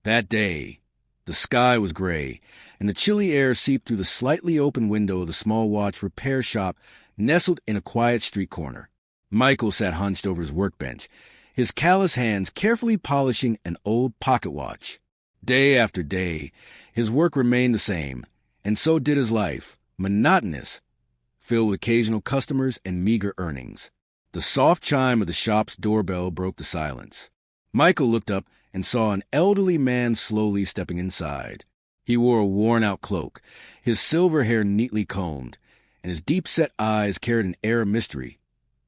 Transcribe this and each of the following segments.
That day, the sky was gray, and the chilly air seeped through the slightly open window of the small watch repair shop nestled in a quiet street corner. Michael sat hunched over his workbench, his callous hands carefully polishing an old pocket watch. Day after day, his work remained the same, and so did his life, monotonous, filled with occasional customers and meager earnings. The soft chime of the shop's doorbell broke the silence. Michael looked up and saw an elderly man slowly stepping inside. He wore a worn-out cloak, his silver hair neatly combed, and his deep-set eyes carried an air of mystery,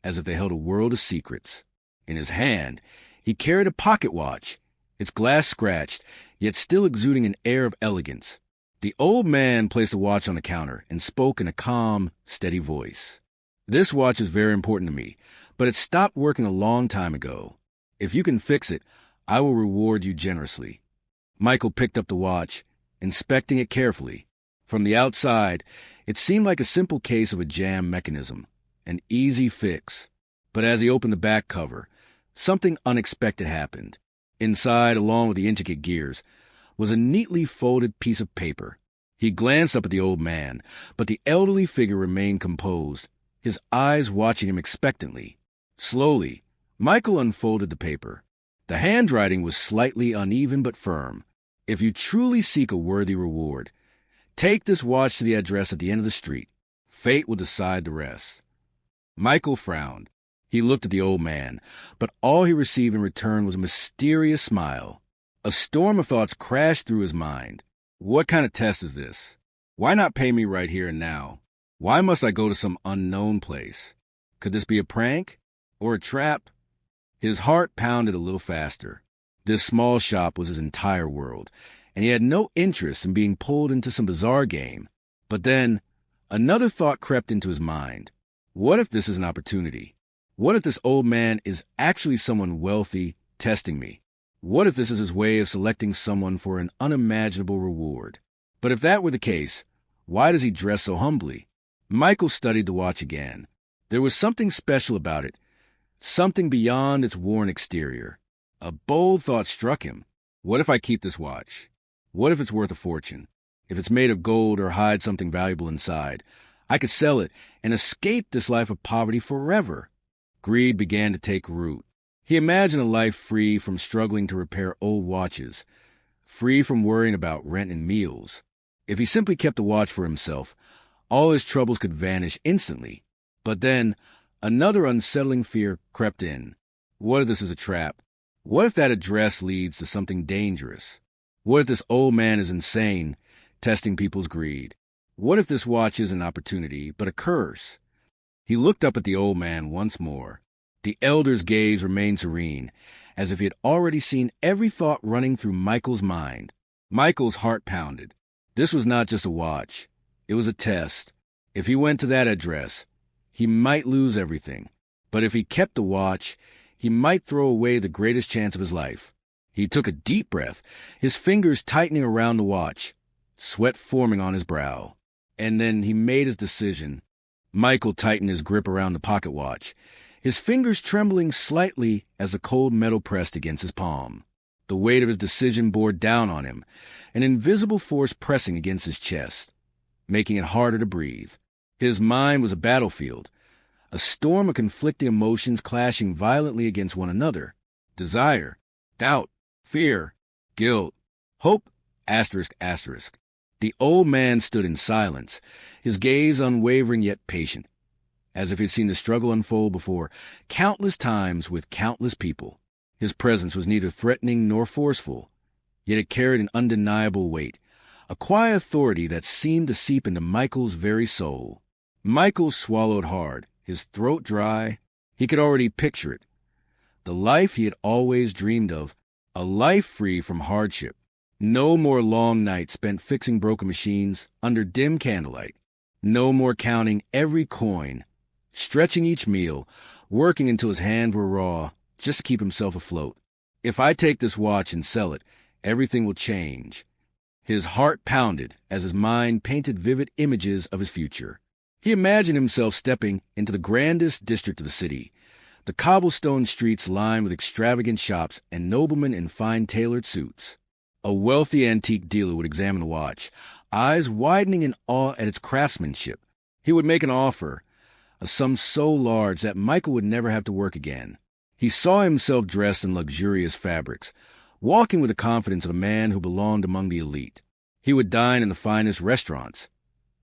as if they held a world of secrets. In his hand, he carried a pocket watch, its glass scratched, yet still exuding an air of elegance. The old man placed the watch on the counter and spoke in a calm, steady voice. "This watch is very important to me, but it stopped working a long time ago. If you can fix it, I will reward you generously." Michael picked up the watch, inspecting it carefully. From the outside, it seemed like a simple case of a jam mechanism, an easy fix. But as he opened the back cover, something unexpected happened. Inside, along with the intricate gears, was a neatly folded piece of paper. He glanced up at the old man, but the elderly figure remained composed, his eyes watching him expectantly. Slowly, Michael unfolded the paper. The handwriting was slightly uneven but firm. "If you truly seek a worthy reward, take this watch to the address at the end of the street. Fate will decide the rest." Michael frowned. He looked at the old man, but all he received in return was a mysterious smile. A storm of thoughts crashed through his mind. What kind of test is this? Why not pay me right here and now? Why must I go to some unknown place? Could this be a prank? Or a trap? His heart pounded a little faster. This small shop was his entire world, and he had no interest in being pulled into some bizarre game. But then, another thought crept into his mind. What if this is an opportunity? What if this old man is actually someone wealthy testing me? What if this is his way of selecting someone for an unimaginable reward? But if that were the case, why does he dress so humbly? Michael studied the watch again. There was something special about it, something beyond its worn exterior. A bold thought struck him. What if I keep this watch? What if it's worth a fortune? If it's made of gold or hides something valuable inside, I could sell it and escape this life of poverty forever. Greed began to take root. He imagined a life free from struggling to repair old watches, free from worrying about rent and meals. If he simply kept the watch for himself, all his troubles could vanish instantly. But then, another unsettling fear crept in. What if this is a trap? What if that address leads to something dangerous? What if this old man is insane, testing people's greed? What if this watch isn't an opportunity, but a curse? He looked up at the old man once more. The elder's gaze remained serene, as if he had already seen every thought running through Michael's mind. Michael's heart pounded. This was not just a watch. It was a test. If he went to that address, he might lose everything. But if he kept the watch, he might throw away the greatest chance of his life. He took a deep breath, his fingers tightening around the watch, sweat forming on his brow. And then he made his decision. Michael tightened his grip around the pocket watch, his fingers trembling slightly as the cold metal pressed against his palm. The weight of his decision bore down on him, an invisible force pressing against his chest, making it harder to breathe. His mind was a battlefield, a storm of conflicting emotions clashing violently against one another. Desire, doubt, fear, guilt, hope, asterisk, asterisk. The old man stood in silence, his gaze unwavering yet patient, as if he had seen the struggle unfold before countless times with countless people. His presence was neither threatening nor forceful, yet it carried an undeniable weight, a quiet authority that seemed to seep into Michael's very soul. Michael swallowed hard, his throat dry. He could already picture it. The life he had always dreamed of, a life free from hardship. No more long nights spent fixing broken machines under dim candlelight. No more counting every coin, stretching each meal, working until his hands were raw, just to keep himself afloat. If I take this watch and sell it, everything will change. His heart pounded as his mind painted vivid images of his future. He imagined himself stepping into the grandest district of the city, the cobblestone streets lined with extravagant shops and noblemen in fine tailored suits. A wealthy antique dealer would examine the watch, eyes widening in awe at its craftsmanship. He would make an offer, a sum so large that Michael would never have to work again. He saw himself dressed in luxurious fabrics, walking with the confidence of a man who belonged among the elite. He would dine in the finest restaurants,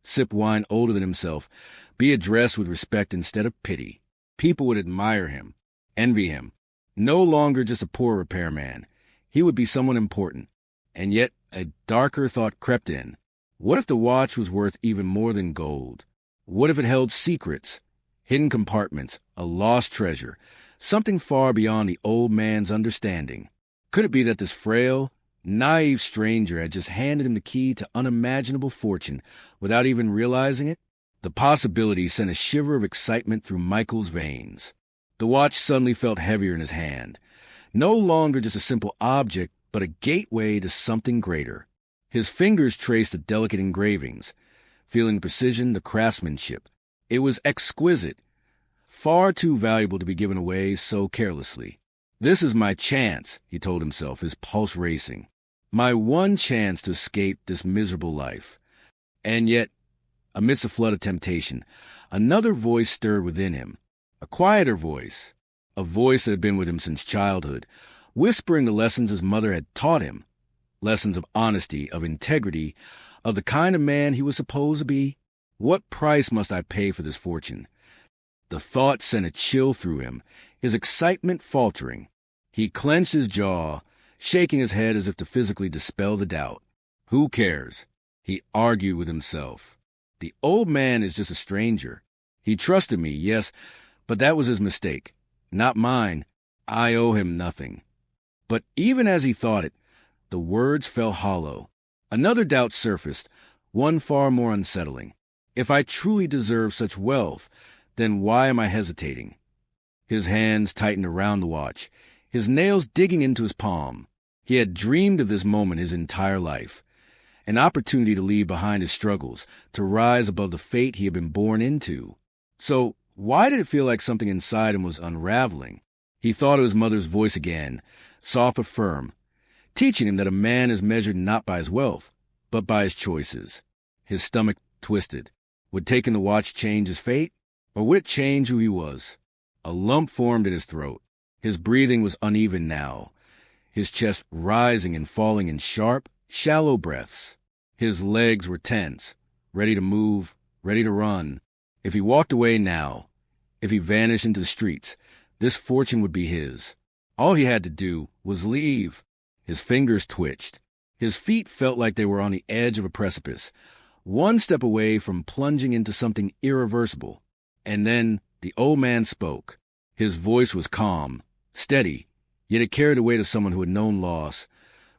sip wine older than himself, be addressed with respect instead of pity. People would admire him, envy him. No longer just a poor repairman. He would be someone important. And yet a darker thought crept in. What if the watch was worth even more than gold? What if it held secrets, hidden compartments, a lost treasure, something far beyond the old man's understanding? Could it be that this frail, naive stranger had just handed him the key to unimaginable fortune without even realizing it? The possibility sent a shiver of excitement through Michael's veins. The watch suddenly felt heavier in his hand. No longer just a simple object, but a gateway to something greater. His fingers traced the delicate engravings, feeling the precision, the craftsmanship. It was exquisite, far too valuable to be given away so carelessly. This is my chance, he told himself, his pulse racing. My one chance to escape this miserable life. And yet, amidst a flood of temptation, another voice stirred within him. A quieter voice, a voice that had been with him since childhood, whispering the lessons his mother had taught him, lessons of honesty, of integrity, of the kind of man he was supposed to be. What price must I pay for this fortune? The thought sent a chill through him, his excitement faltering. He clenched his jaw, shaking his head as if to physically dispel the doubt. Who cares? He argued with himself. The old man is just a stranger. He trusted me, yes, but that was his mistake, not mine. I owe him nothing. But even as he thought it, the words fell hollow. Another doubt surfaced, one far more unsettling. If I truly deserve such wealth, then why am I hesitating? His hands tightened around the watch, his nails digging into his palm. He had dreamed of this moment his entire life, an opportunity to leave behind his struggles, to rise above the fate he had been born into. So why did it feel like something inside him was unraveling? He thought of his mother's voice again, soft but firm, teaching him that a man is measured not by his wealth, but by his choices. His stomach twisted. Would taking the watch change his fate? Or would it change who he was? A lump formed in his throat. His breathing was uneven now, his chest rising and falling in sharp, shallow breaths. His legs were tense, ready to move, ready to run. If he walked away now, if he vanished into the streets, this fortune would be his. All he had to do was leave. His fingers twitched. His feet felt like they were on the edge of a precipice, one step away from plunging into something irreversible. And then the old man spoke. His voice was calm, steady, yet it carried the weight of someone who had known loss,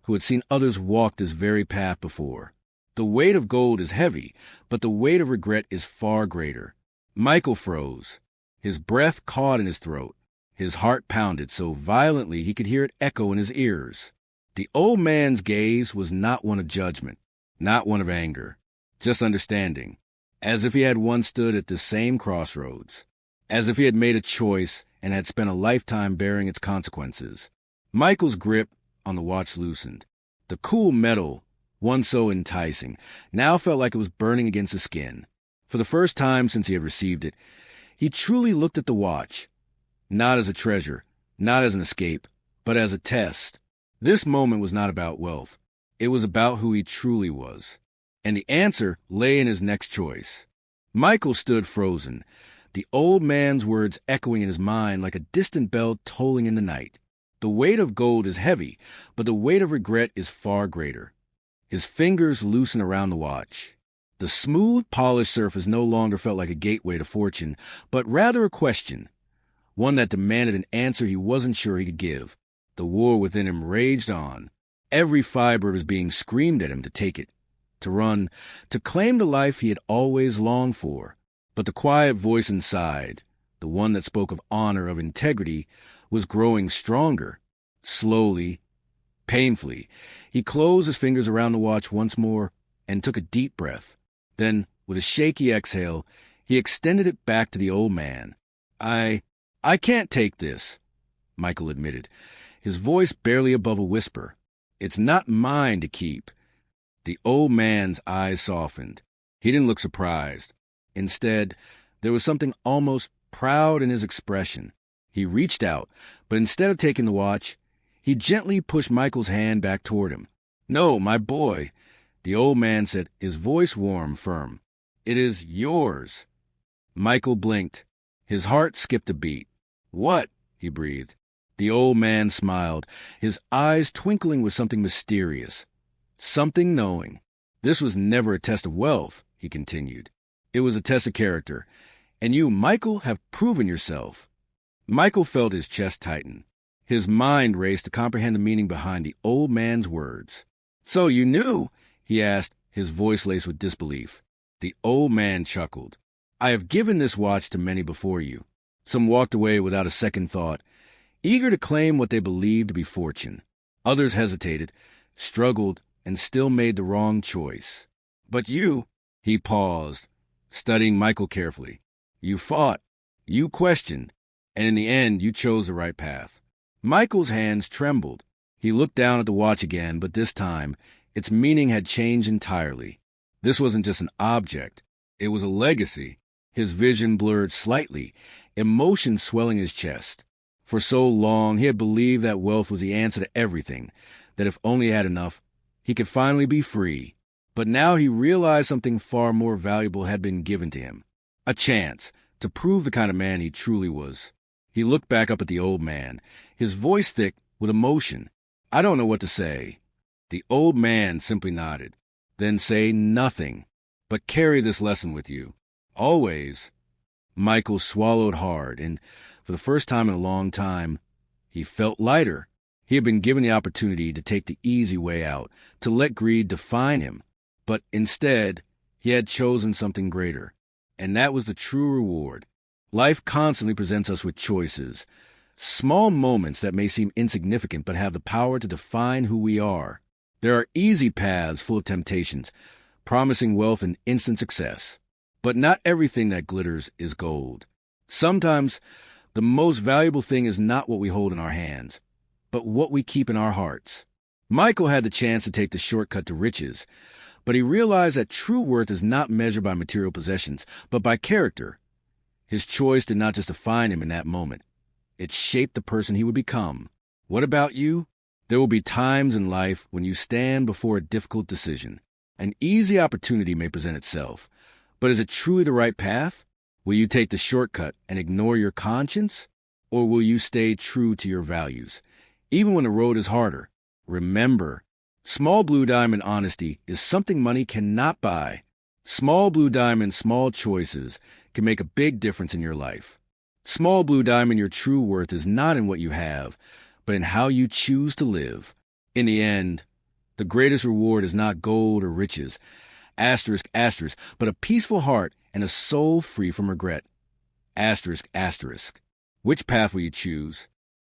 who had seen others walk this very path before. The weight of gold is heavy, but the weight of regret is far greater. Michael froze. His breath caught in his throat. His heart pounded so violently he could hear it echo in his ears. The old man's gaze was not one of judgment, not one of anger, just understanding, as if he had once stood at the same crossroads, as if he had made a choice and had spent a lifetime bearing its consequences. Michael's grip on the watch loosened. The cool metal, once so enticing, now felt like it was burning against his skin. For the first time since he had received it, he truly looked at the watch, not as a treasure, not as an escape, but as a test. This moment was not about wealth. It was about who he truly was. And the answer lay in his next choice. Michael stood frozen, the old man's words echoing in his mind like a distant bell tolling in the night. The weight of gold is heavy, but the weight of regret is far greater. His fingers loosened around the watch. The smooth, polished surface no longer felt like a gateway to fortune, but rather a question, one that demanded an answer he wasn't sure he could give. The war within him raged on. Every fiber of his being screamed at him to take it, to run, to claim the life he had always longed for. But the quiet voice inside, the one that spoke of honor, of integrity, was growing stronger. Slowly, painfully, he closed his fingers around the watch once more and took a deep breath. Then, with a shaky exhale, he extended it back to the old man. I can't take this, Michael admitted, his voice barely above a whisper. It's not mine to keep. The old man's eyes softened. He didn't look surprised. Instead, there was something almost proud in his expression. He reached out, but instead of taking the watch, he gently pushed Michael's hand back toward him. "No, my boy," the old man said, his voice warm, firm. "It is yours." Michael blinked. His heart skipped a beat. "What?" he breathed. The old man smiled, his eyes twinkling with something mysterious, something knowing. "This was never a test of wealth," he continued. "It was a test of character. And you, Michael, have proven yourself." Michael felt his chest tighten. His mind raced to comprehend the meaning behind the old man's words. "So you knew?" he asked, his voice laced with disbelief. The old man chuckled. "I have given this watch to many before you. Some walked away without a second thought, eager to claim what they believed to be fortune. Others hesitated, struggled, and still made the wrong choice. But you," he paused, studying Michael carefully. "You fought, you questioned, and in the end you chose the right path." Michael's hands trembled. He looked down at the watch again, but this time its meaning had changed entirely. This wasn't just an object. It was a legacy. His vision blurred slightly, emotion swelling his chest. For so long he had believed that wealth was the answer to everything, that if only he had enough, he could finally be free. But now he realized something far more valuable had been given to him. A chance to prove the kind of man he truly was. He looked back up at the old man, his voice thick with emotion. "I don't know what to say." The old man simply nodded. "Then say nothing, but carry this lesson with you. Always." Michael swallowed hard, and for the first time in a long time, he felt lighter. He had been given the opportunity to take the easy way out, to let greed define him. But instead, he had chosen something greater. And that was the true reward. Life constantly presents us with choices. Small moments that may seem insignificant but have the power to define who we are. There are easy paths full of temptations, promising wealth and instant success. But not everything that glitters is gold. Sometimes the most valuable thing is not what we hold in our hands, but what we keep in our hearts. Michael had the chance to take the shortcut to riches, but he realized that true worth is not measured by material possessions, but by character. His choice did not just define him in that moment. It shaped the person he would become. What about you? There will be times in life when you stand before a difficult decision. An easy opportunity may present itself, but is it truly the right path? Will you take the shortcut and ignore your conscience? Or will you stay true to your values, even when the road is harder? Remember, small blue diamond honesty is something money cannot buy. Small blue diamond, small choices can make a big difference in your life. Small blue diamond, your true worth is not in what you have, but in how you choose to live. In the end, the greatest reward is not gold or riches, asterisk, asterisk, but a peaceful heart and a soul free from regret. Asterisk, asterisk. Which path will you choose?